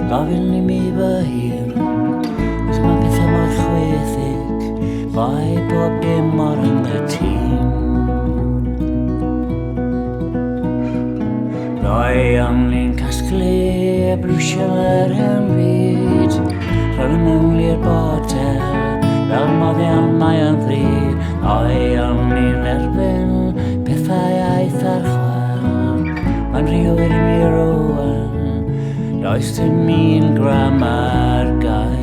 gofyn I mi fy hun, os mae pethau mor chweddig, bai bob dim mor anghytun. Roi o'n ni'n casglu a brwsio yr hen fyd, rhan y mewn i'r botel, fel moddion mae o'n ddrud. Roi o'n ni'n erbyn pethau aeth ar chwel, mae'n rhywun I mi rwan, does dim un gram ar gael.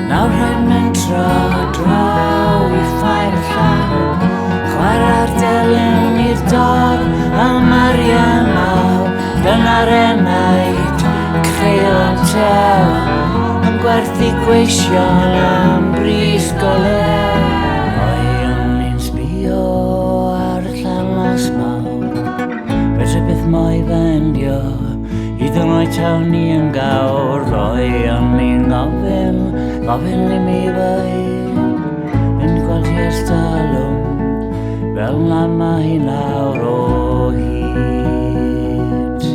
Nawr rhaid mentro draw I ffair y llaw, chwarae'r delyn i'r dor a Marian Maw, dyna'r enaid, creul am tew, am gwerthu gweision am bris golew. Roi o'n ni'n sbio ar y llanas mawr, fedra byth moi fendio, hyd yn oed taw ni yn gawr. Roi o'n ni'n gofyn I mi fy hun, mynd gweld hi'r stalwm, fel na mae hi nawr o hyd.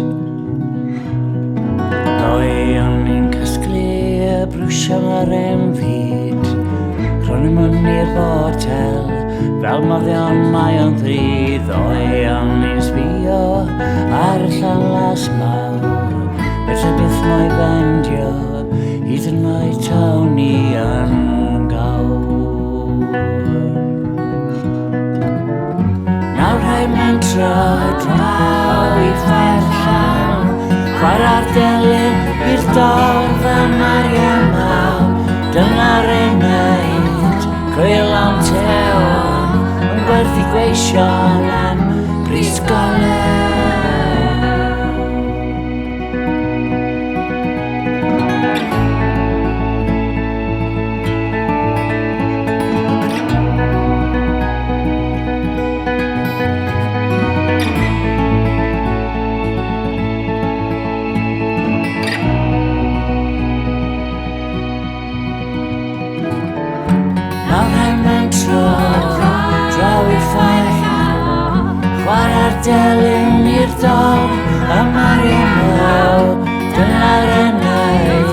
Roi o'n ni'n casglu a brwsio ar ein fyd, rhan I mewn i'r botel, fel moddion mae o'n ddrud. Roi o'n ni'n sbio ar y llanas mawr, fedra byth moi fendio, hyd yn oed taw ni yn gawr. Nawr rhaid mentro draw I ffair llaw, chwarae'r delyn i'r dorf a Marian Maw, dyna'r enaid, creul am tew, am gwerthu gweision am bris golew. Draw I ffair, chwarae'r delyn i'r dor a Marian Maw, dyna'r enaid,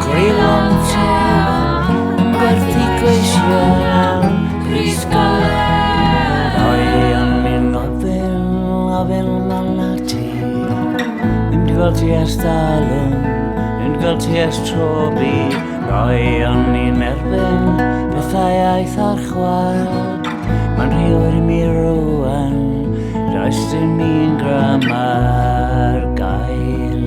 creul am tew, am gwerthu gweision am bris golew. Roi o'n ni'n gofyn man a ti, mynd gweld ti ers dalwm, mynd gweld ti ers trobi. Roi o'n ni'n erbyn pethau aeth ar chwal, mae'n rhywun I mi rwan, does dim un gram ar gael.